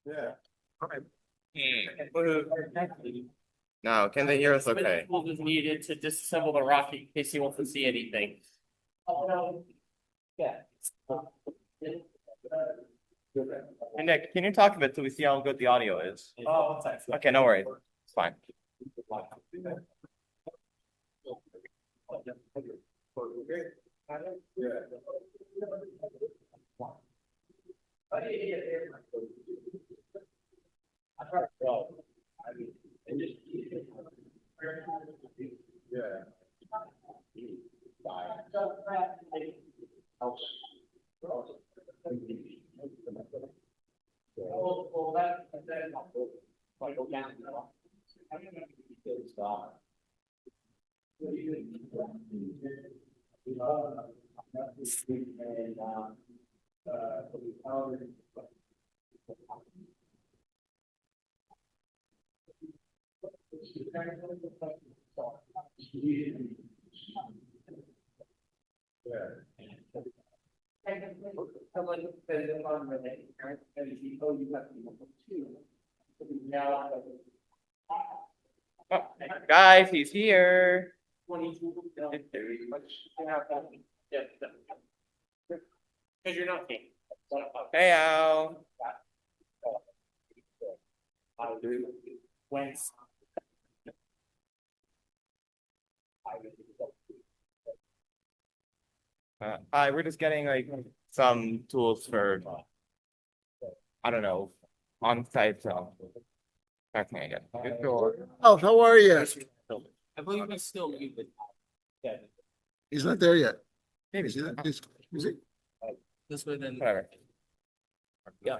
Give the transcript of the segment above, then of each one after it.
Yeah. No, can they hear us okay? Tools is needed to disassemble the rocket in case he wants to see anything. Yeah. Hey Nick, can you talk a bit so we see how good the audio is? Oh, Okay, no worries. It's fine. Oh, guys, he's here. Because you're not king. Hey Al. Whence? Hi, we're just getting like some tools for I don't know on-site tracking again. Oh, how are you? I believe he's still muted. He's not there yet. Maybe. Is he? This way then. Whatever. Yeah.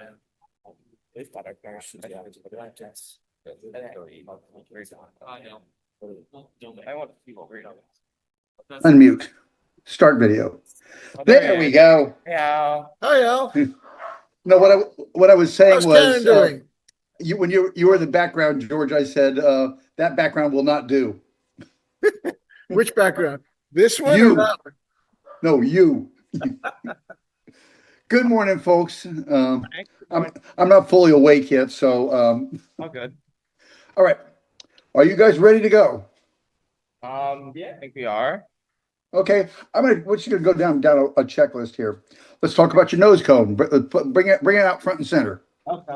I know. I want to see what we're doing. Unmute. Start video. Oh, There we go. Hey Al. Hi, Al. No, what I was saying How's was, Ken doing? when you were in the background, George, I said that background will not do. Which background? This one or You. that one? No, you. Good morning, folks. I'm not fully awake yet, so Oh, good. all right. Are you guys ready to go? Yeah, I think we are. Okay, we're just gonna go down a checklist here. Let's talk about your nose cone. Bring it out front and center. Okay.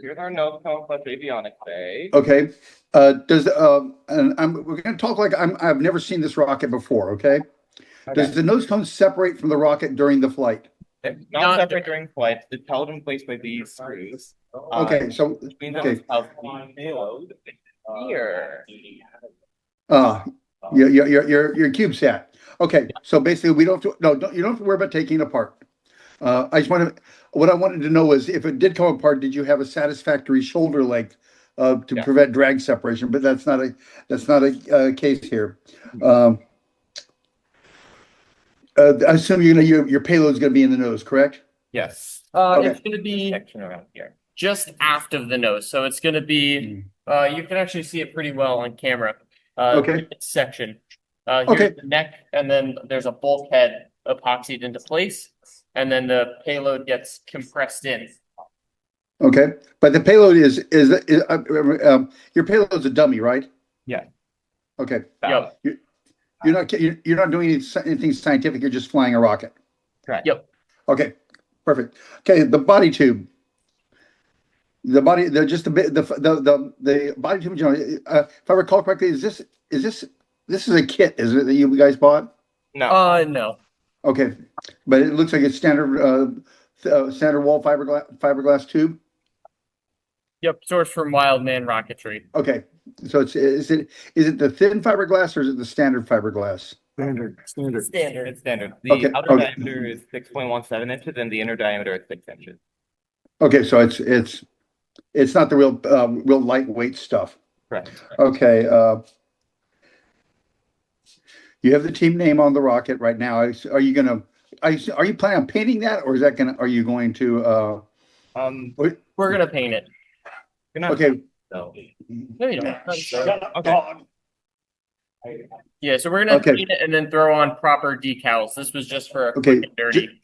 Here's our nose cone plus avionics bay. Okay. We're gonna talk like I've never seen this rocket before. Okay. Does the nose cone separate from the rocket during the flight? It's not separate during flight. It's held in place by these screws. Okay, so Which means that okay. it's held the payload here. Your CubeSat. Okay, so basically we don't have to, no, you don't have to worry about taking it apart. What I wanted to know is if it did come apart, did you have a satisfactory shoulder length to Yeah. prevent drag separation? But that's not a case here. I assume your payload is going to be in the nose, correct? Yes. Okay. It's going to be Section around here. just aft of the nose, so it's going to be. You can actually see it pretty well on camera. Okay. It's section. Okay. Here's the neck, and then there's a bulkhead epoxied into place, and then the payload gets compressed in. Okay, but the payload is your payload's a dummy, right? Yeah. Okay. Yep. You're not doing anything scientific. You're just flying a rocket. Correct. Yep. Okay, perfect. Okay, the body tube. The body, just a bit. The body tube. If I recall correctly, this is a kit, is it, that you guys bought? No. No. Okay, but it looks like it's standard wall fiberglass tube. Yep. Sourced from Wildman Rocketry. Okay, so is it the thin fiberglass or is it the standard fiberglass? Standard. It's standard. The Okay, outer okay. diameter is 6.17 inches and the inner diameter is 6 inches. Okay, so it's not the real lightweight stuff. Correct. Okay, you have the team name on the rocket right now. Are you planning on painting that, or are you going to We're gonna paint it. okay. No, you don't. Okay. Yeah, so we're gonna Okay. paint it and then throw on proper decals. This was just for a Okay, quick and dirty.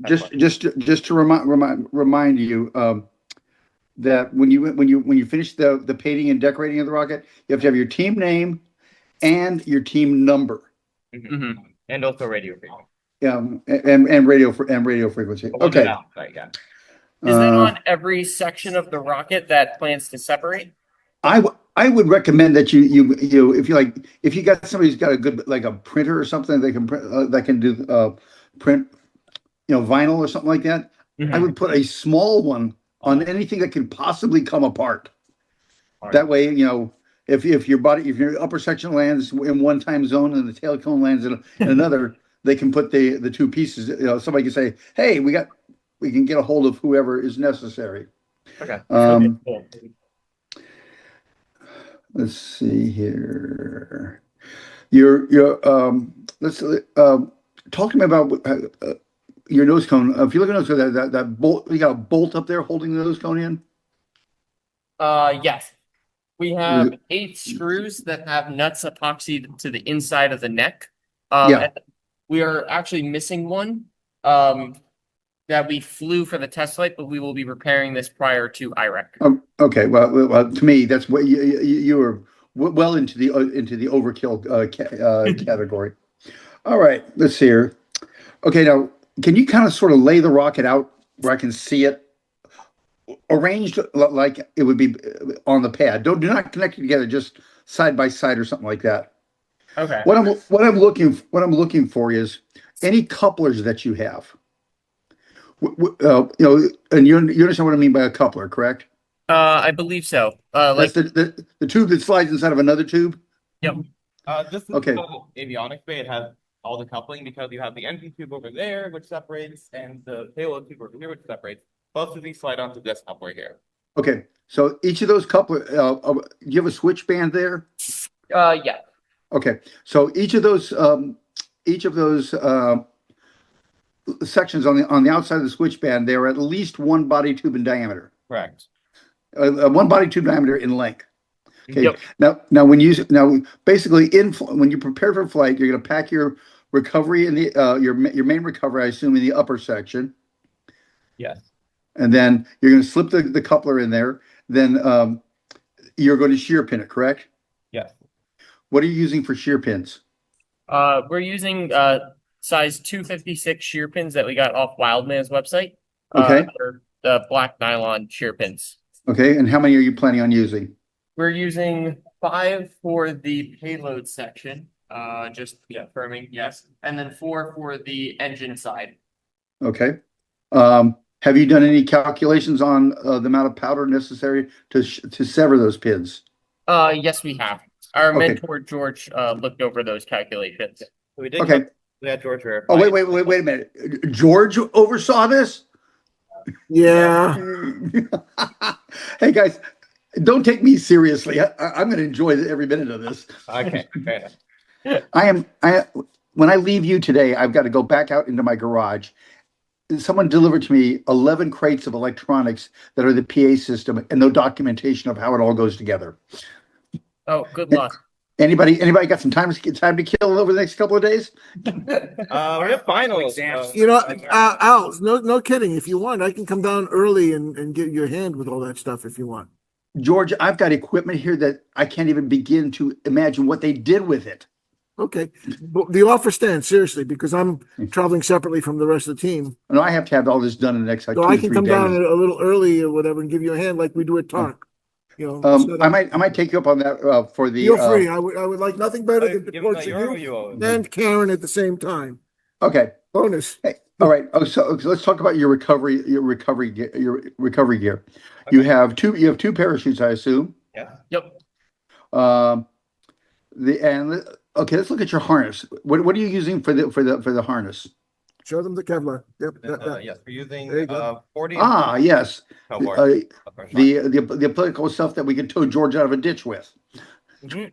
just to remind you, that when you finish the painting and decorating of the rocket, you have to have your team name and your team number. Mhm. And also radio frequency. And radio frequency. But we'll do Okay. that, right, yeah. Is that Uh, on every section of the rocket that plans to separate? I would recommend that if you like, if you got somebody who's got a good, like a printer or something, they can print, that can do print, vinyl or something like that. I would put a small one on anything that can possibly come apart. That way, if your upper section lands in one time zone and the tail cone lands in another, they can put the two pieces. Somebody can say, "Hey, we can get a hold of whoever is necessary." Okay. Um, Cool. let's see here. Let's talk to me about your nose cone. If you look at nose cone, that bolt, you got a bolt up there holding the nose cone in. Yes. We have 8 screws that have nuts epoxied to the inside of the neck. Yeah. And we are actually missing one that we flew for the test flight, but we will be repairing this prior to IREC. Okay. Well, to me, that's what you were well into the overkill category. All right. Let's see here. Okay. Now, can you kind of sort of lay the rocket out where I can see it arranged like it would be on the pad? Do not connect it together, just side by side or something like that. Okay. What I'm looking for is any couplers that you have. And you understand what I mean by a coupler, correct? I believe so. Like, That's the tube that slides inside of another tube. yep. This is Okay. the avionics bay. It has all the coupling because you have the engine tube over there, which separates, and the payload tube over here, which separates. Both of these slide onto this coupler here. Okay, so each of those coupler, you have a switch band there. Yeah. Okay, so each of those sections on the outside of the switch band, they're at least one body tube in diameter. Correct. One body tube diameter in length. Okay. Yep. Now basically when you prepare for flight, you're going to pack your recovery in the your main recovery, I assume, in the upper section, Yes. and then you're going to slip the coupler in there. Then you're going to shear pin it, correct? Yes. What are you using for shear pins? We're using size 256 shear pins that we got off Wildman's website. Okay. They're the black nylon shear pins. Okay, and how many are you planning on using? We're using 5 for the payload section. Just confirming, yes, and then 4 for the engine side. Okay. Have you done any calculations on the amount of powder necessary to sever those pins? Yes, we have. Our Okay. mentor George looked over those calculations. We did. Okay. We had George verify. Oh, wait a minute. George oversaw this? Yeah. Hey guys, don't take me seriously. I'm going to enjoy every minute of this. Okay. Fair enough. When I leave you today, I've got to go back out into my garage. Someone delivered to me 11 crates of electronics that are the PA system and no documentation of how it all goes together. Oh, good luck. Anybody got some time to kill over the next couple of days? We have finals. You know, Al, no kidding. If you want, I can come down early and get your hand with all that stuff if you want. George, I've got equipment here that I can't even begin to imagine what they did with it. Okay. But the offer stands, seriously, because I'm traveling separately from the rest of the team. And I have to have all this done in the next like So 2 I to can 3 come days. down a little early or whatever and give you a hand like we do at Talk. You know, I might take you up on that for the. feel free. I would like nothing better than to Give report them to a euro, you you owe. and Karen at the same time. Okay. Bonus. Hey, all right. So let's talk about your recovery gear. You have two parachutes, I assume. Yeah. Yep. Okay, let's look at your harness. What are you using for the harness? Show them the Kevlar. Yep. Yes, we're using There you go. 40. Yes. Oh, The, boy. the political stuff that we can tow George out of a ditch with. I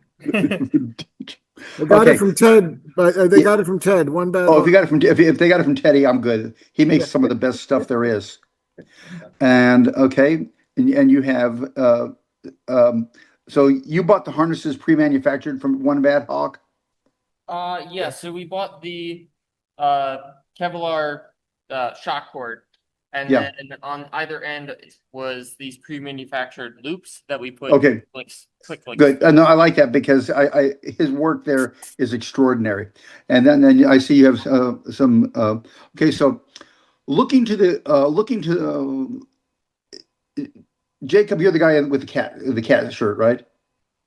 got it from Ted, but they got it from Ted. One bad. Oh, if they got it from Teddy, I'm good. He makes some of the best stuff there is. And okay, and you have so you bought the harnesses pre-manufactured from One Bad Hawk? Yeah, so we bought the Kevlar shock cord. And Yeah. then on either end was these pre-manufactured loops that we put Okay. quick links. Good. No, I like that because his work there is extraordinary. And then I see you have some. Okay, so looking to Jacob, you're the guy with the cat shirt, right?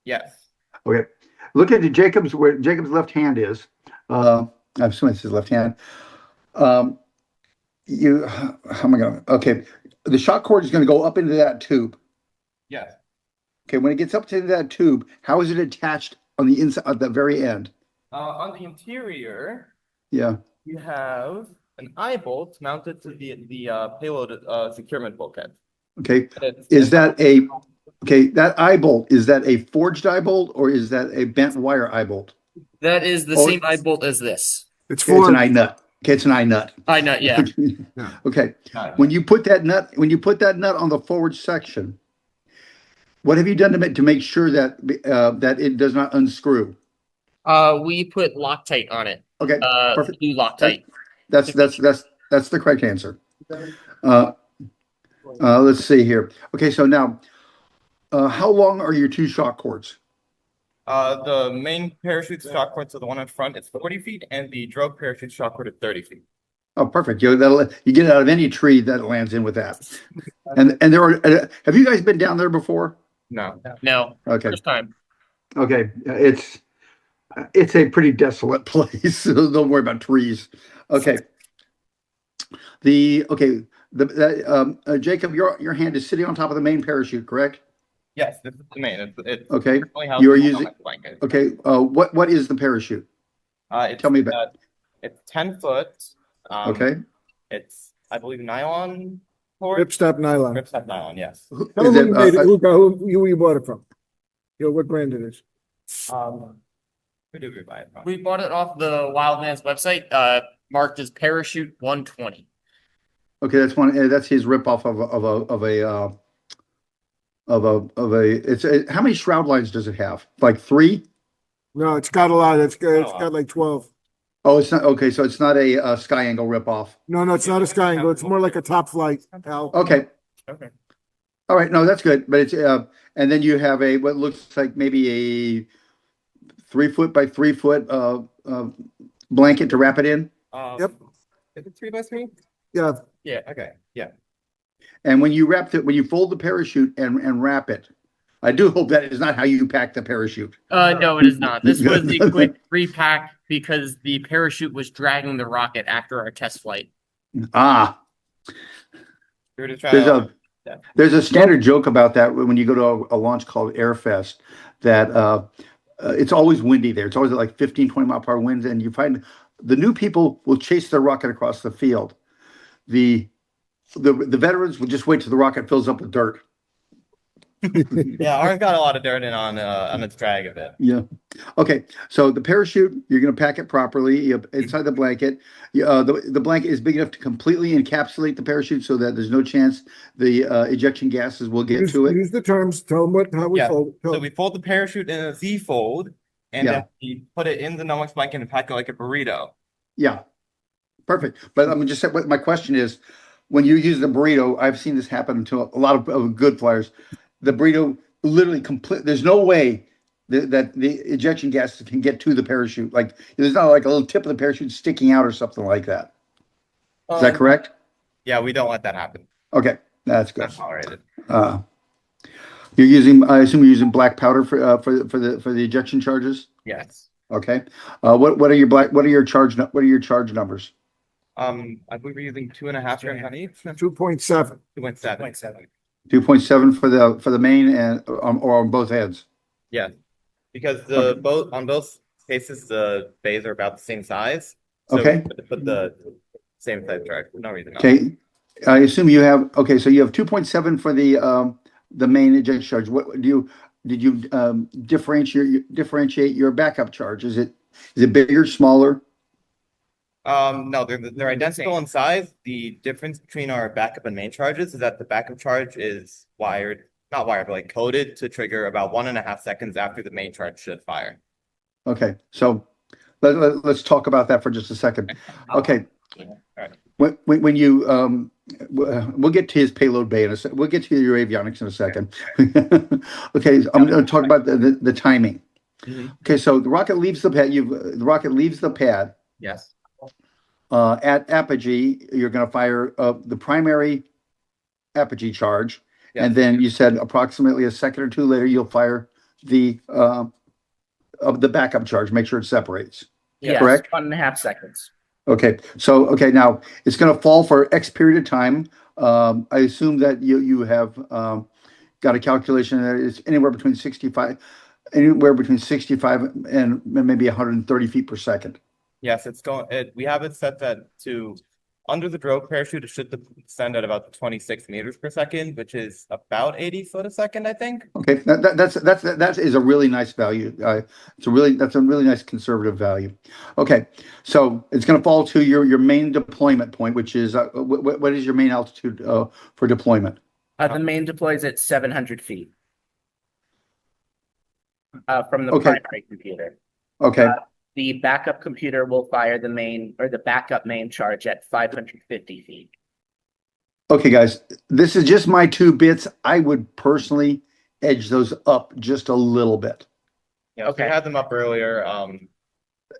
Yes. Okay. Look at where Jacob's left hand is. I'm assuming it's his left hand. Um, how am I going? Okay, the shock cord is going to go up into that tube. Yes. Okay, when it gets up to that tube, how is it attached on the inside at the very end? On the interior, Yeah. you have an eye bolt mounted to the payload securement bulkhead. Okay. It's- Is that that eye bolt, is that a forged eye bolt or is that a bent wire eye bolt? That is the Oh, same eye bolt as this. It's Okay, it's for an eye nut. Okay, it's an eye nut. Eye nut, yeah. Okay. uh, When you put that nut on the forward section, what have you done to make sure that that it does not unscrew? We put Loctite on it. Okay, perfect. Blue Loctite. That's the correct answer. Let's see here. Okay, so now, how long are your two shock cords? The main parachute shock cord, so the one in front, is 40 feet, and the drogue parachute shock cord is 30 feet. Oh, perfect. You get it out of any tree that lands in with that. And there are. Have you guys been down there before? No. No, Okay. first time. Okay. It's a pretty desolate place. So don't worry about trees. Okay. Jacob, your hand is sitting on top of the main parachute, correct? Yes, this is the main. It's Okay. only housed You are in a using. helmet blanket. Okay. What is the parachute? It's, Tell me about. It's 10 foot. Okay. It's, I believe, nylon cord. ripstop nylon. Ripstop nylon, yes. Tell them who you made it, who you bought it from. You know, what brand it is. Who did we buy it from? We bought it off the Wildlands website, marked as Parachute 120. Okay, that's one. That's his ripoff of a. It's how many shroud lines does it have? Like 3? No, it's got a lot. It's got like 12. Oh, it's not okay. So it's not a Sky Angle ripoff. No, it's not a Sky Angle. It's more like a Top Flight, Al. Okay. Okay. All right. No, that's good. But it's and then you have what looks like maybe a 3 foot by 3 foot blanket to wrap it in. Yep. Is it 3 by 3? Yeah, Yeah. Okay. Yeah. And when you fold the parachute and wrap it, I do hope that is not how you pack the parachute. No, it is not. This was a quick repack because the parachute was dragging the rocket after our test flight. Ah, We were to try there's out- there's a standard joke about that when you go to a launch called Airfest that it's always windy there. It's always like 15, 20 mile per hour winds, and you find the new people will chase their rocket across the field. The veterans will just wait till the rocket fills up with dirt. Yeah, ours got a lot of dirt in on its drag a bit. Yeah. Okay. So the parachute, you're going to pack it properly inside the blanket. The blanket is big enough to completely encapsulate the parachute so that there's no chance the ejection gases will get to it. use the terms. Tell them how we Yeah. fold it. So we fold the parachute in a Z fold, and Yeah. then we put it in the Nomex blanket and pack it like a burrito. Yeah. Perfect. But I'm just saying, what my question is, when you use the burrito, I've seen this happen to a lot of good flyers. The burrito literally there's no way that the ejection gases can get to the parachute. Like there's not like a little tip of the parachute sticking out or something like that. Is that correct? Yeah, we don't let that happen. Okay, that's good. That's tolerated. I assume you're using black powder for the ejection charges. Yes. Okay. What are your charge numbers? I believe we're using 2.5 grams on each. 2.7. 2.7. 2.7 for the main and or on both ends. Yeah, because Okay. on both cases the bays are about the same size. So Okay. we put the same size charge. No reason. not. Okay. I assume you have so you have 2.7 for the main ejection charge. What did you differentiate your backup charge? Is it bigger, smaller? No, they're identical in size. The difference between our backup and main charges is that the backup charge is not wired, but like coded to trigger about 1.5 seconds after the main charge should fire. Okay. So let's talk about that for just a second. Okay. Alright. When you, we'll get to his payload bay in a sec. We'll get to your avionics in a second. Okay, I'm going to talk about the timing. Mhm. Okay, so the rocket leaves the pad. The rocket leaves the pad. Yes. At apogee, you're going to fire the primary apogee charge, Yes. and then you said approximately a second or two later, you'll fire the of the backup charge. Make sure it separates. Yes, Correct? 1.5 seconds. Okay, so now it's going to fall for X period of time. I assume that you have got a calculation that it's anywhere between 65 and maybe 130 feet per second. Yes, we have it set that to under the drogue parachute, it should descend at about 26 meters per second, which is about 80 foot a second, I think. Okay, that is a really nice value. That's a really nice conservative value. Okay, so it's going to fall to your main deployment point, which is what is your main altitude for deployment? The main deploys at 700 feet. From the Okay. primary computer. Okay, The backup computer will fire the main or the backup main charge at 550 feet. okay, guys, this is just my 2 bits. I would personally edge those up just a little bit. Yeah, Okay. we had them up earlier.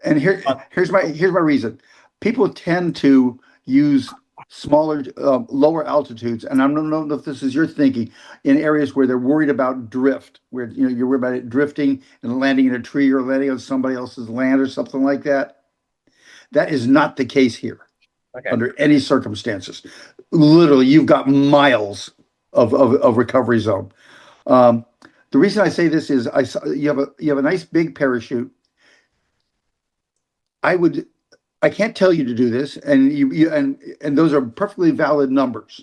And here's my reason. People tend to use smaller, lower altitudes, and I don't know if this is your thinking, in areas where they're worried about drift, where you're worried about it drifting and landing in a tree or landing on somebody else's land or something like that. That is not the case here Okay. under any circumstances. Literally, you've got miles of recovery zone. The reason I say this is you have a nice big parachute. I can't tell you to do this, and and those are perfectly valid numbers.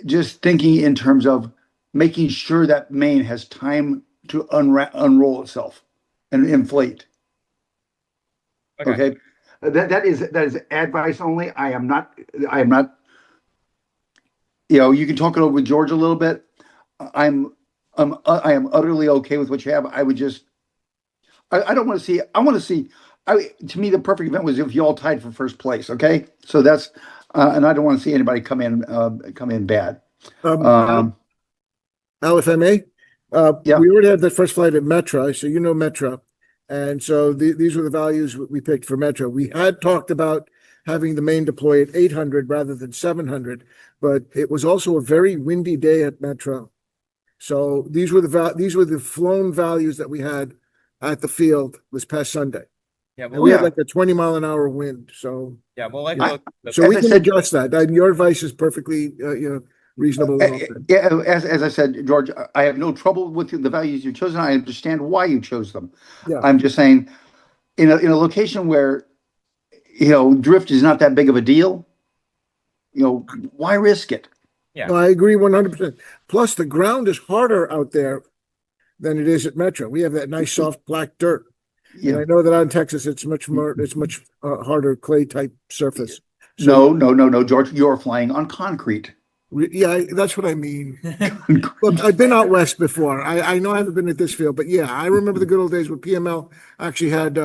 Just thinking in terms of making sure that main has time to unroll itself and inflate. Okay. That is advice only. I am not. You can talk it over with George a little bit. I am utterly okay with what you have. I would just. I don't want to see. I want to see. To me, the perfect event was if you all tied for first place. Okay, so that's, and I don't want to see anybody come in bad. Al, if I may, Yeah. we already had the first flight at Metra, so you know Metra. And so these were the values we picked for Metra. We had talked about having the main deploy at 800 rather than 700, but it was also a very windy day at Metra. So these were the flown values that we had at the field this past Sunday. Yeah, And well, we had like a 20-mile-an-hour wind. So we'll like I- so As we I can said- adjust that. Your advice is perfectly reasonable. and all that. Yeah, as I said, George, I have no trouble with the values you've chosen. I understand why you chose them. Yeah. I'm just saying, in a location where drift is not that big of a deal, why risk it? Yeah. No, I agree 100%. Plus, the ground is harder out there than it is at Metro. We have that nice soft black dirt. And Yeah. I know that out in Texas, it's much harder clay type surface. So, No, George, you're flying on concrete. yeah, that's what I mean. Look, I've been out west before. I know I haven't been at this field, but yeah, I remember the good old days when PML actually had,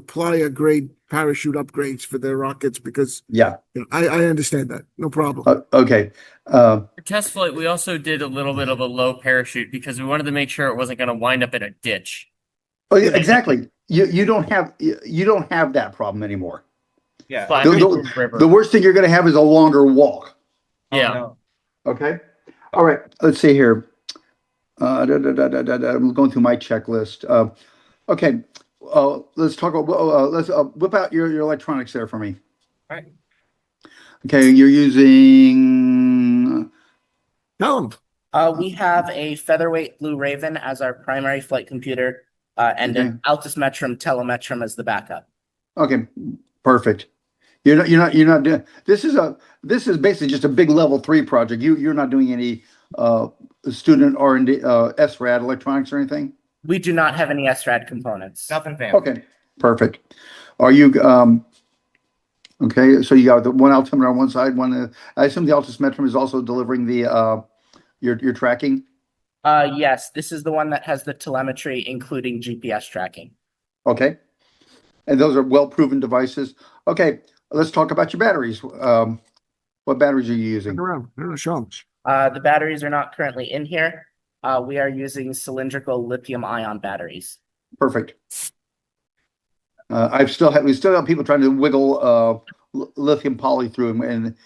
playa grade parachute upgrades for their rockets because Yeah. I understand that. No problem. Okay. For test flight, we also did a little bit of a low parachute because we wanted to make sure it wasn't going to wind up in a ditch. Oh, yeah, exactly. You don't have that problem anymore. Yeah. But- The worst thing you're going to have is a longer walk. Yeah. No. Okay. All right. Let's see here. I'm going through my checklist. Okay. Let's talk about. Let's whip out your electronics there for me. All right. Okay. You're using. Tell them. We have a featherweight Blue Raven as our primary flight computer, and Okay. an Altus Metrum Telemetrum as the backup. Okay. Perfect. You're not doing. This is basically just a big level 3 project. You're not doing any student R&D SRAD electronics or anything. We do not have any SRAD components. Nothing fancy. Okay, perfect. Are you okay? So you got the one altimeter on one side. I assume the Altus Metrum is also delivering the your tracking. Yes, this is the one that has the telemetry, including GPS tracking. Okay. And those are well-proven devices. Okay, let's talk about your batteries. What batteries are you using? Look around, there are some. The batteries are not currently in here. We are using cylindrical lithium-ion batteries. Perfect. We still have people trying to wiggle lithium poly through them, and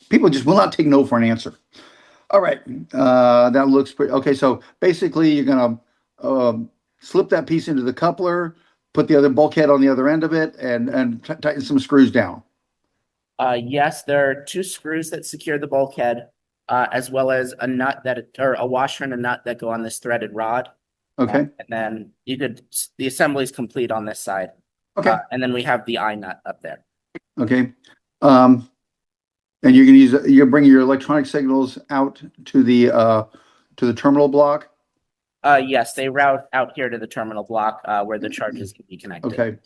people just will not take no for an answer. All right, that looks pretty okay. So basically, you're gonna slip that piece into the coupler, put the other bulkhead on the other end of it, and tighten some screws down. Yes, there are two screws that secure the bulkhead, as well as a nut or a washer and a nut that go on this threaded rod. Okay. And then the assembly is complete on this side. Okay. And then we have the eye nut up there. Okay. And you're bringing your electronic signals out to the terminal block. Yes, they route out here to the terminal block, where the charges can be connected. Okay.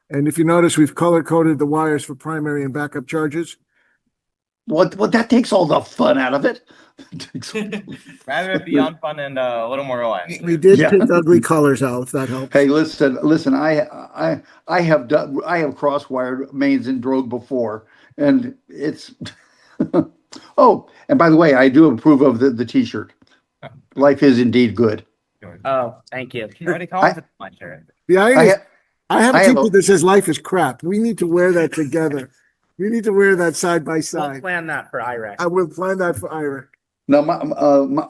And if you notice, we've color coded the wires for primary and backup charges. What that takes all the fun out of it. Rather it be on fun and a little more reliable. We did Yeah. pick ugly colors out, if that helps. Hey, listen. I have cross-wired mains in Drogue before, and it's. Oh, and by the way, I do approve of the T-shirt. Life is indeed good. Oh, thank you. You already called it my shirt. The I irony is, ha- I have I a have teacher a- that says life is crap. We need to wear that together. We need to wear that side by We'll side. plan that for IREC. I will plan that for IRA. No,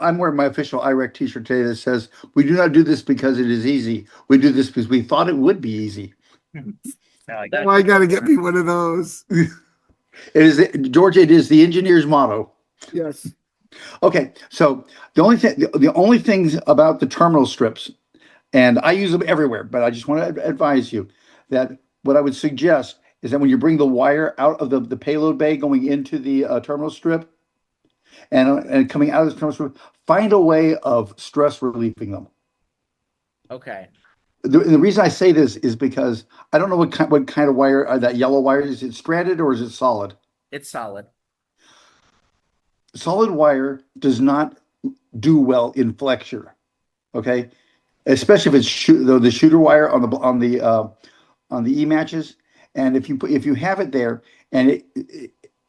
I'm wearing my official IREC T-shirt today that says, "We do not do this because it is easy. We do this because we thought it would be easy." I like Well, I gotta get me one of those. It is Georgia. It is the engineer's motto. Yes. Okay, so the only things about the terminal strips, and I use them everywhere, but I just want to advise you that what I would suggest is that when you bring the wire out of the payload bay going into the terminal strip and coming out of the terminal strip, find a way of stress relieving them. Okay. The reason I say this is because I don't know what kind of wire that yellow wire is. Is it stranded or is it solid? It's solid. Solid wire does not do well in flexure. Okay, especially if it's the shooter wire on the E matches, and if you have it there and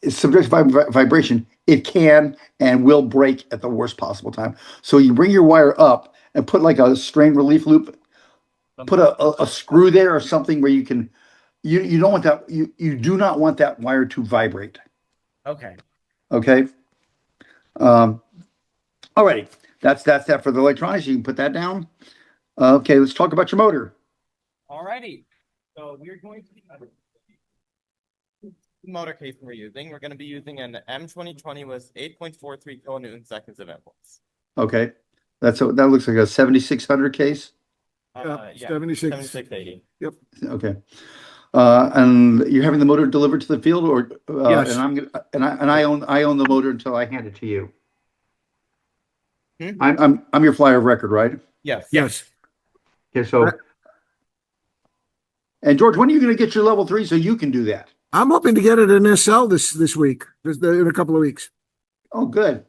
it's subject to vibration, it can and will break at the worst possible time. So you bring your wire up and put like a strain relief loop, put a screw there or something where you can. You don't want that. You do not want that wire to vibrate. Okay. Okay. All right. That's that for the electronics. You can put that down. Okay, let's talk about your motor. Alrighty, so we're going to be motor case we're using. We're going to be using an M2020 with 8.43 kilonewton seconds of impulse. Okay, that looks like a 7600 case. Yeah, Yeah, 76. 7680. Okay, and you're having the motor delivered to the field, or Yes. and I own the motor until I hand it to you. Hmm? I'm your flyer of record, right? Yes. Yes. Okay, so. And George, when are you going to get your level 3 so you can do that? I'm hoping to get it in SL this week, in a couple of weeks. Oh, good.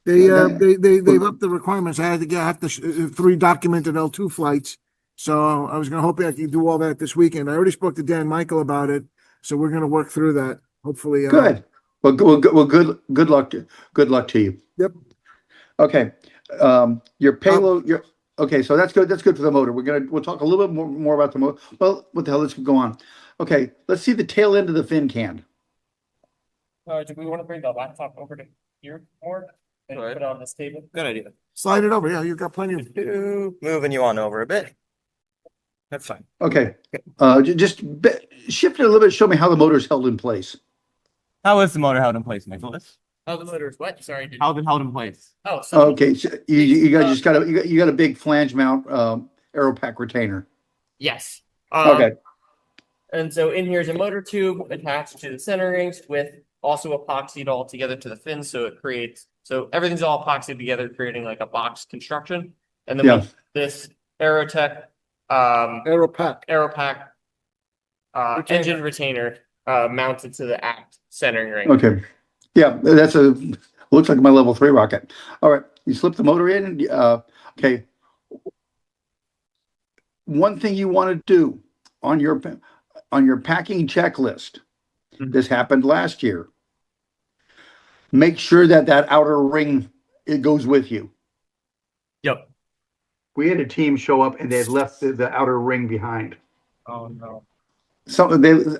They've Then- upped the requirements. I have to 3 documented L2 flights. So I was going to hope I could do all that this weekend. I already spoke to Dan Michael about it. So we're going to work through that. Hopefully. Good. Well, good luck. Good luck to you. Yep. Okay. Your payload. Okay. So that's good. That's good for the motor. We'll talk a little bit more about the motor. Well, what the hell? Let's go on. Okay. Let's see the tail end of the fin can. Do we want to bring the laptop over to here more and Right. put it on this table? Good idea. Slide it over. Yeah, you've got plenty of. Moving you on over a bit. That's fine. Okay. Shift it a little bit. Show me how the motor's held in place. How is the motor held in place, Nicholas? Oh, the motor is what? Sorry. How's it held in place? Oh, so Okay. So you guys you got a big flange mount aero pack retainer. yes. Okay. And so in here is a motor tube attached to the center rings with also epoxied all together to the fin. So it creates, so everything's all epoxied together, creating like a box construction. And then Yeah. with this Aerotech, Aeropack. Aeropack, engine retainer, mounted to the aft centering ring. Okay. Yeah, looks like my level 3 rocket. All right. You slip the motor in. Okay. one thing you want to do on your packing checklist, this happened last year. Make sure that outer ring, it goes with you. Yep. We had a team show up and they had left the outer ring behind. Oh, no.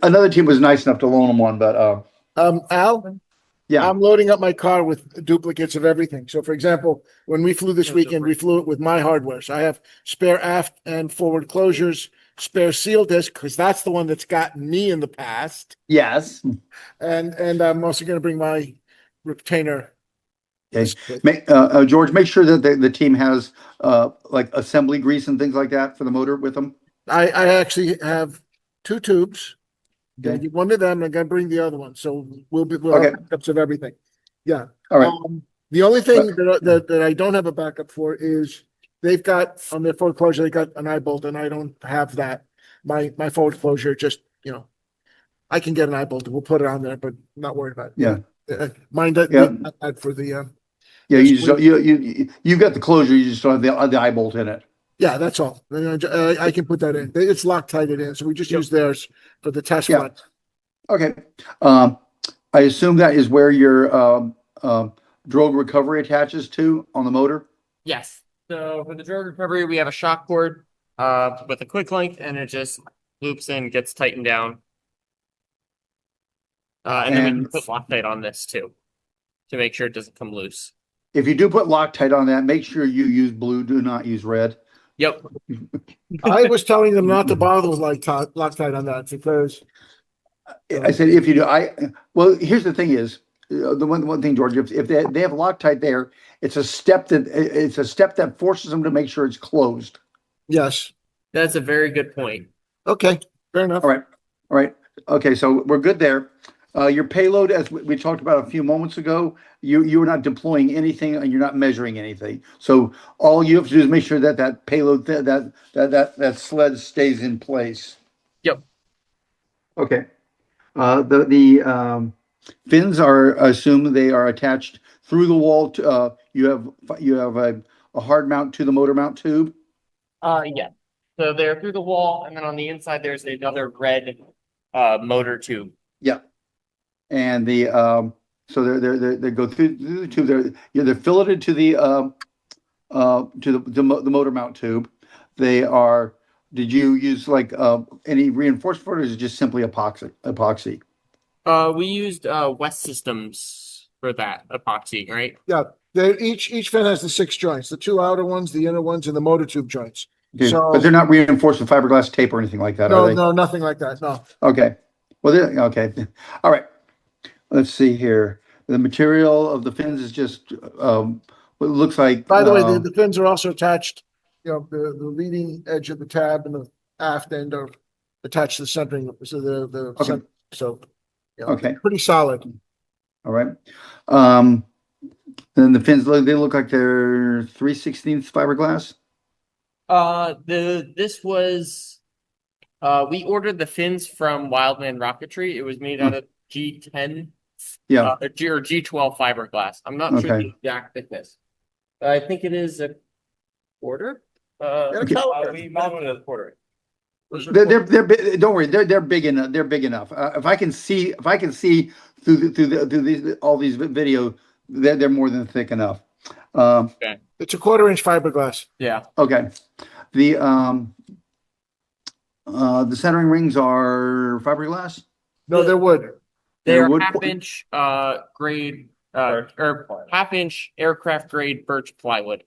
Another team was nice enough to loan them one, but Al, yeah, I'm loading up my car with duplicates of everything. So for example, when we flew this weekend, we flew it with my hardware. So I have spare aft and forward closures, spare seal disc, because that's the one that's gotten me in the past. yes. And I'm also going to bring my retainer. Okay. George, make sure that the team has like assembly grease and things like that for the motor with them. I actually have 2 tubes. Gonna Okay. give one to them. I'm gonna bring the other one. So we'll Okay. have backups of everything. Yeah. All right. The only thing that I don't have a backup for is they've got on their forward closure, they got an eye bolt, and I don't have that. My forward closure just, I can get an eye bolt. We'll put it on there, but I'm not worried about it. Yeah. Mine doesn't Yeah. need that for the Yeah. Yes, You just don't, you got the closure. You just don't have the eye bolt in it. yeah, that's all. I can put that in. It's Loctited in, so we just use theirs for the test Yeah. run. Okay. I assume that is where your drogue recovery attaches to on the motor. Yes. So for the drogue recovery, we have a shock cord with a quick link, and it just loops in, gets tightened down. And then we can put Loctite on this too to make sure it doesn't come loose. If you do put Loctite on that, make sure you use blue. Do not use red. Yep. I was telling them not to bother with Loctite on that because I said if you do, well, here's the thing is the one thing, George, if they have Loctite there, it's a step that forces them to make sure it's closed. yes. That's a very good point. Okay, fair enough. All right. Okay, so we're good there. Your payload, as we talked about a few moments ago, you are not deploying anything and you're not measuring anything. So all you have to do is make sure that payload that sled stays in place. Yep. Okay. The fins are assumed they are attached through the wall. You have a hard mount to the motor mount tube. Yeah. So they're through the wall, and then on the inside there's another red motor tube. Yeah. And so they go through the tube. They're filleted to the motor mount tube. They are. Did you use like any reinforcement for it, or is it just simply epoxy? We used West Systems for that epoxy, right? Yeah, each fin has the 6 joints, the 2 outer ones, the inner ones, and the motor tube joints. Okay. So But they're not reinforced with fiberglass tape or anything like that, are they? no, nothing like that. No. Okay. Well, okay. All right. Let's see here. The material of the fins is just what it looks like. By the way, the fins are also attached. The leading edge of the tab and the aft end are attached to the centering. So Okay. pretty solid. All right. Then the fins they look like they're 3/16 fiberglass. This was we ordered the fins from Wildman Rocketry. It was made out of G10 Yeah. or G12 fiberglass. I'm not sure the exact thickness. I think it is a quarter. We modeled it as a quarter. They're big, don't worry, they're big enough. They're big enough. If I can see through all these video, they're more than thick enough. It's a 1/4 inch fiberglass. Yeah. Okay. The centering rings are fiberglass. No, they're wood. They're wood- 1/2 inch grade or 1/2 inch aircraft grade birch plywood.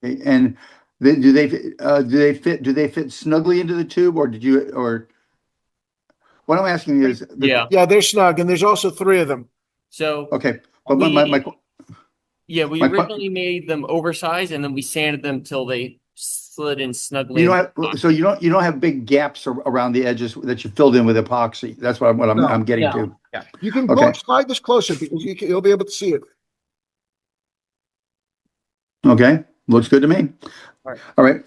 Okay, and do they fit snugly into the tube, or what I'm asking is Yeah. Yeah, they're snug, and there's also 3 of them. So okay, but we my originally made them oversized, and then we sanded them till they slid in snugly. you don't have big gaps around the edges that you filled in with epoxy. That's what I'm getting No. to. Yeah. You can Okay. slide this closer because you'll be able to see it. Okay, looks good to me. All right. All right.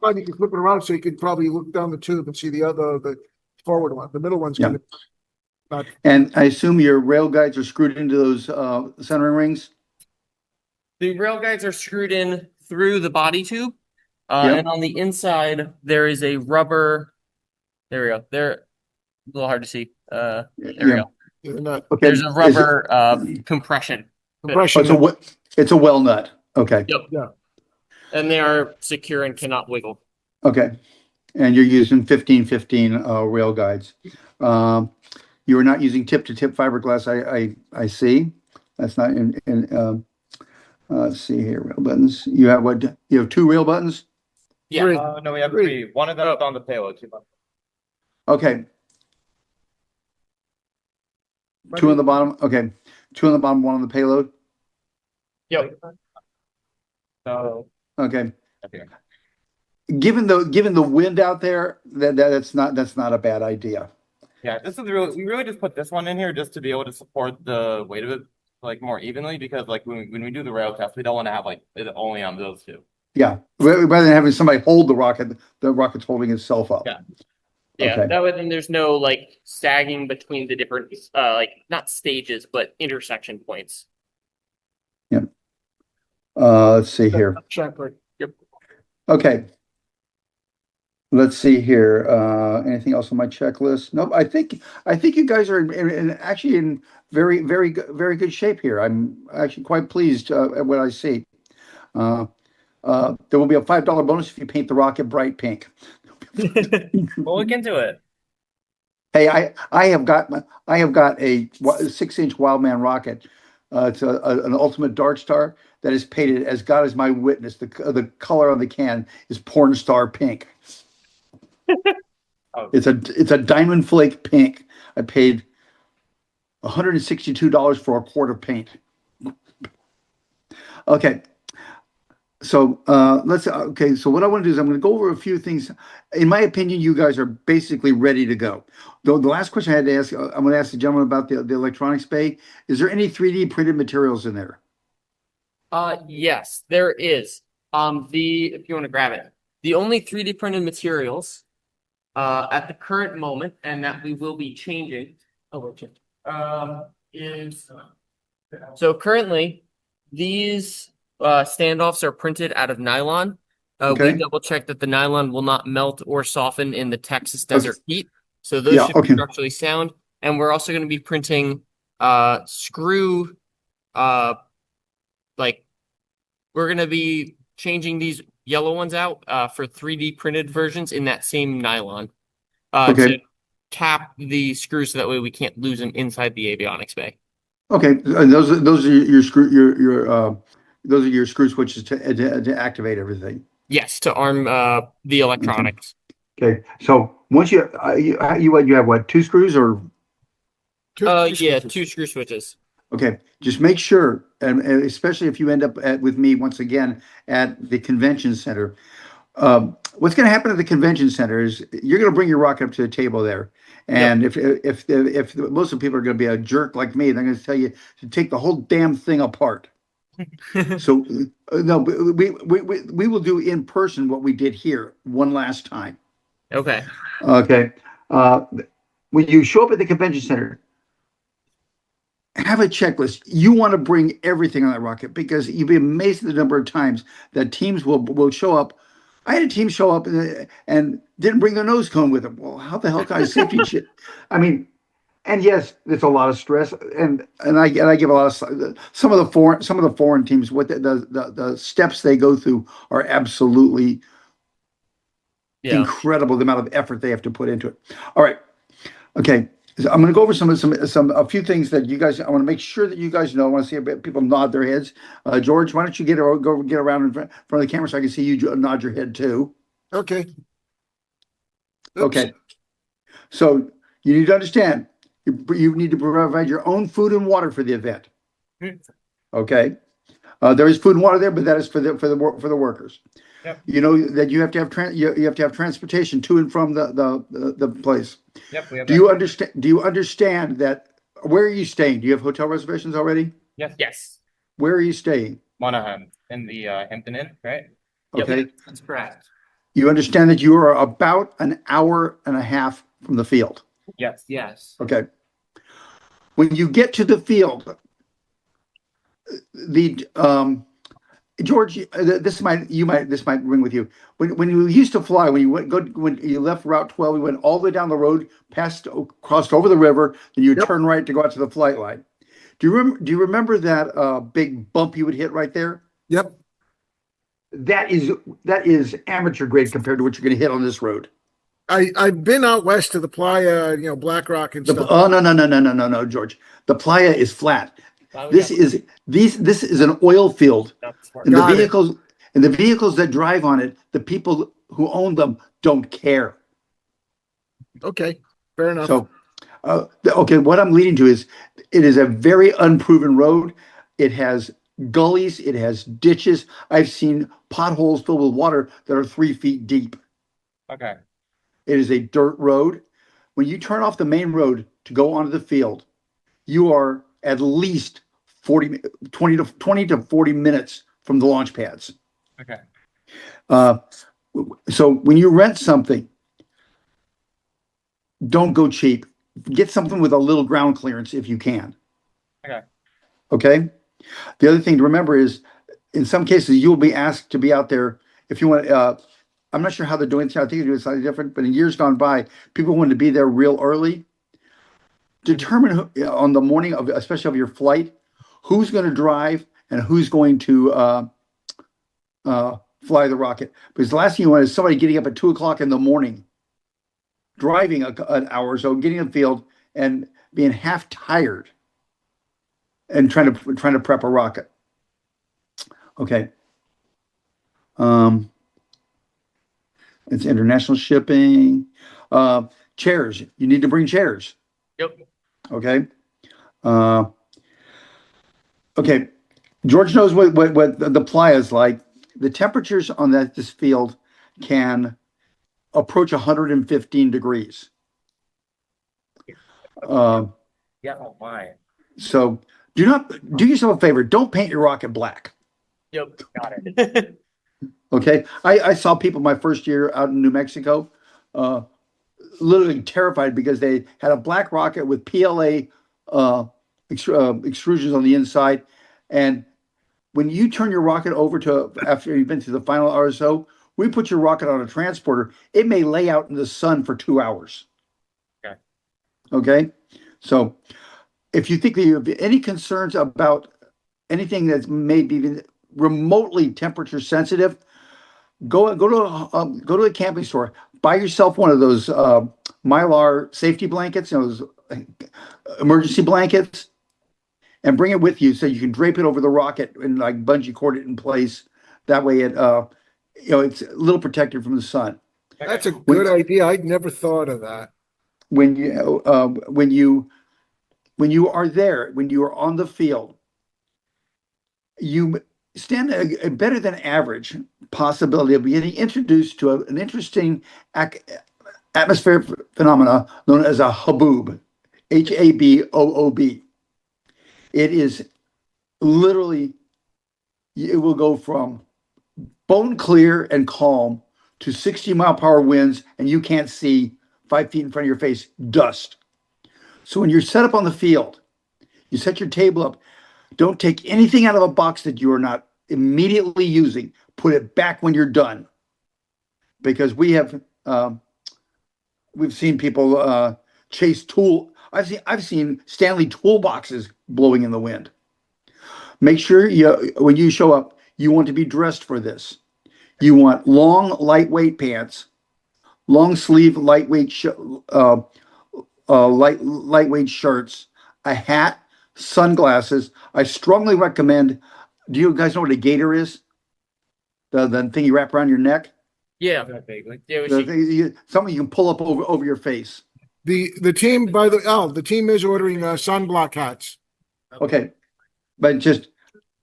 Fine, you can flip it around so you can probably look down the tube and see the forward one. The middle one's Yeah. gonna not. And I assume your rail guides are screwed into those centering rings. The rail guides are screwed in through the body tube, Yep. And on the inside, there is a rubber. There we go. There, a little hard to see. There we Yeah. go. They're not Okay. There's a rubber compression. Oh, compression. it's a well nut. Okay. Yep. Yeah. And they are secure and cannot wiggle. Okay. And you're using 1515 rail guides. You are not using tip-to-tip fiberglass. I see. That's not let's see here. Rail buttons. You have what? You have 2 rail buttons. Yeah. Three. No, we have Great. 3. One of them is on the payload. Okay. 2 on the bottom. Okay. 2 on the bottom, 1 on the payload. Yep. So, Okay. okay. Given the wind out there, that's not a bad idea. Yeah, this is really, we really just put this one in here just to be able to support the weight of it like more evenly, because like when we do the rail test, we don't want to have like it only on those 2. Yeah. Rather than having somebody hold the rocket's holding itself up. Yeah. Yeah, Okay. that way then there's no like sagging between the different like not stages but intersection points. Let's see here. Exactly. Okay. Let's see here. Anything else on my checklist? Nope. I think you guys are actually in very good shape here. I'm actually quite pleased at what I see. There will be a $5 bonus if you paint the rocket bright pink. We'll look into it. Hey, I have got a 6-inch Wildman rocket. It's an ultimate Dark Star that is painted, as God is my witness. The color on the can is porn star pink. Oh. It's a diamond flake pink. I paid $162 for a quart of paint. Okay. So so what I want to do is I'm going to go over a few things. In my opinion, you guys are basically ready to go. The last question I had to ask, I'm going to ask the gentleman about the electronics bay. Is there any 3D printed materials in there? Yes, there is. If you want to grab it, the only 3D printed materials at the current moment, and that we will be changing. Is so currently these standoffs are printed out of nylon. Okay. We double checked that the nylon will not melt or soften in the Texas desert heat, so those Yeah, should be okay. structurally sound. And we're also going to be printing screw like we're going to be changing these yellow ones out for 3D printed versions in that same nylon to Okay. cap the screws so that way we can't lose them inside the avionics bay. Okay. And those are your screw those are your screw switches to activate everything. Yes, to arm the electronics. Okay. So once you have what, 2 screws or? Yeah, 2 screw switches. Okay, just make sure, and especially if you end up with me once again at the convention center. What's going to happen at the convention center is you're going to bring your rocket up to the table there, and if most of the people are going to be a jerk like me, they're going to tell you to take the whole damn thing apart. So no, we will do in person what we did here one last time. Okay. Okay, when you show up at the convention center, have a checklist. You want to bring everything on that rocket because you'd be amazed at the number of times that teams will show up. I had a team show up and didn't bring their nose cone with them. Well, how the hell can I safety shit? I mean, and yes, it's a lot of stress, and I give a lot of some of the foreign teams, what the steps they go through are absolutely incredible. The amount of effort they have to put into it. All right, okay. So I'm going to go over a few things that you guys. I want to make sure that you guys know. I want to see people nod their heads. George, why don't you get around in front of the camera so I can see you nod your head too? Okay. Okay. So you need to understand. You need to provide your own food and water for the event. Okay. There is food and water there, but that is for the workers. Yep. You know that you have to have you have to have transportation to and from the place. Yep, we have Do you understand that? Where are you staying? Do you have hotel reservations already? Yes. Where are you staying? Monahan in the Hampton Inn, right? Okay. Yep, that's correct. You understand that you are about an hour and a half from the field. Yes. Yes. Okay. When you get to the field, the George, this might ring with you. When you used to fly, when you left Route 12, you went all the way down the road, crossed over the river, then you Yep. turn right to go out to the flight line. Do you remember that big bump you would hit right there? Yep. That is amateur grade compared to what you're going to hit on this road. I've been out west to the Playa, Black Rock and stuff. Oh, no, George. The playa is flat. Why we This got- is this is an oil field, not smart. and Got it. the vehicles that drive on it, the people who own them don't care. Okay, fair enough. So, okay, what I'm leading to is it is a very unproven road. It has gullies, it has ditches. I've seen potholes filled with water that are 3 feet deep. Okay. It is a dirt road. When you turn off the main road to go onto the field, you are at least 20 to 40 minutes from the launch pads. Okay. So when you rent something, don't go cheap. Get something with a little ground clearance if you can. Okay. Okay. The other thing to remember is, in some cases, you'll be asked to be out there if you want. I'm not sure how they're doing it. I think they're doing it slightly different, but in years gone by, people wanted to be there real early. Determine on the morning of, especially of your flight, who's going to drive and who's going to fly the rocket. Because the last thing you want is somebody getting up at 2 o'clock in the morning, driving an hour or so, getting in the field and being half tired and trying to prep a rocket. Okay. It's international shipping. Chairs. You need to bring chairs. Yep. Okay. Okay. George knows what the playa is like. The temperatures on this field can approach 115 degrees. Yeah. Oh my. So do yourself a favor. Don't paint your rocket black. Yep. Got it. Okay. I saw people my first year out in New Mexico, literally terrified because they had a black rocket with PLA extrusions on the inside. And when you turn your rocket over after you've been through the final RSO, we put your rocket on a transporter. It may lay out in the sun for 2 hours. Okay. Okay. So if you think that you have any concerns about anything that's maybe even remotely temperature sensitive, go to a camping store, buy yourself one of those Mylar safety blankets, those emergency blankets, and bring it with you so you can drape it over the rocket and like bungee cord it in place. That way it's a little protected from the sun. That's a good idea. I'd never thought of that. When you are there, when you are on the field, you stand a better than average possibility of getting introduced to an interesting atmospheric phenomena known as a haboob, HABOOB. It is literally, it will go from bone clear and calm to 60-mile-per-hour winds, and you can't see 5 feet in front of your face, dust. So when you're set up on the field, you set your table up, don't take anything out of a box that you are not immediately using. Put it back when you're done. Because we've seen people chase I've seen Stanley toolboxes blowing in the wind. Make sure when you show up, you want to be dressed for this. You want long, lightweight pants, long sleeve, lightweight lightweight shirts, a hat, sunglasses. I strongly recommend. Do you guys know what a gaiter is? The thing you wrap around your neck. Yeah. Vaguely. Yeah. Something you can pull up over your face. The team, the team is ordering sunblock hats. Okay, but just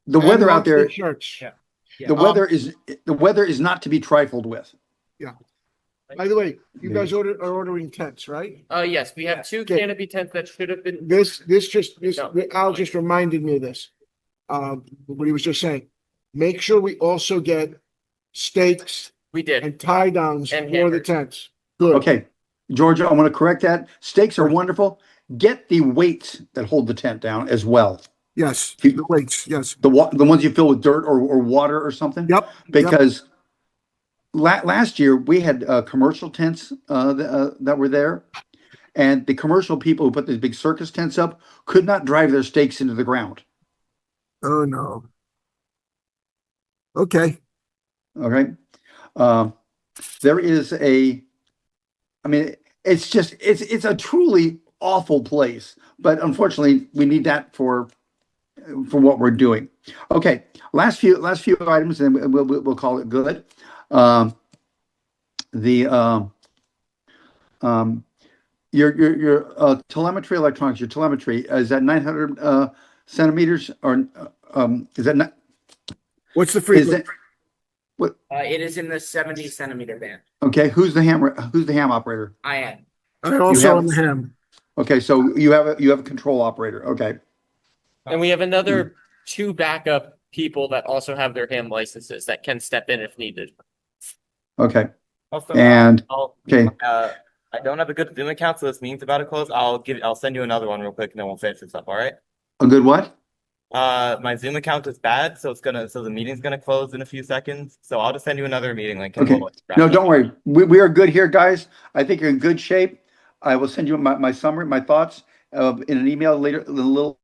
the and weather out there. long-sleeve shirts. Yeah. The weather is not to be trifled with. By the way, you guys are ordering tents, right? Yes, we have 2 Okay. canopy tents that should have been. Al just reminded me of this. What he was just saying. Make sure we also get stakes We did. and tie downs And for the hammers. tents. Good. Okay, Georgia, I want to correct that. Stakes are wonderful. Get the weights that hold the tent down as well. Yes, You- the weights, yes. The ones you fill with dirt or water or something? Yep. Because last year we had commercial tents that were there, and the commercial people who put these big circus tents up could not drive their stakes into the ground. Oh, no. Okay. Okay. There is I mean, it's a truly awful place, but unfortunately, we need that for what we're doing. Okay, last few items, and we'll call it good. Um, the um, your telemetry electronics, your telemetry is that 900 centimeters, or is that not? What's the Is frequency? that what? It is in the 70 centimeter band. Okay, who's the ham operator? I am. I also have- on the ham. Okay, so you have a control operator. Okay. And we have another two backup people that also have their ham licenses that can step in if needed. Okay. Also, And okay. I don't have a good Zoom account, so this meeting's about to close. I'll send you another one real quick, and then we'll finish this up. All right? A good what? My Zoom account is bad, so the meeting's gonna close in a few seconds. So I'll just send you another meeting link. And Okay. we'll wrap No, it up. don't worry. We are good here, guys. I think you're in good shape. I will send you my summary, my thoughts in an email later, a little.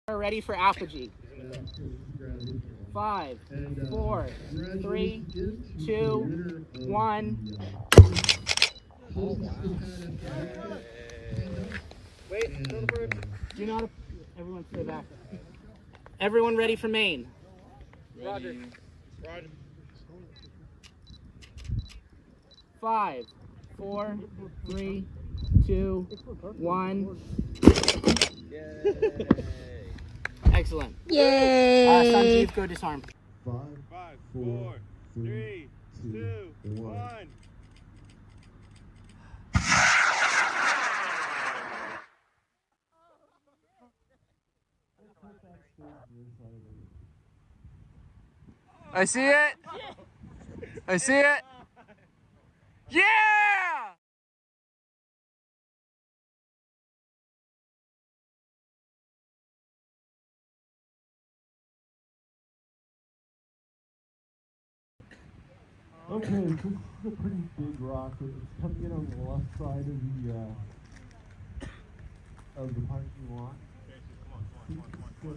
Are ready for apogee. 5, 4, 3, 2, 1. Wait, do not. Everyone stay back. Everyone ready for main. Roger. 5, 4, 3, 2, 1. Excellent. Yay! Sanjeev, go disarm. 5, 4, 3, 2, 1. I see it. I see it. Yeah! Okay, this is a pretty big rocket. It's coming in on the left side of the parking lot. It's gonna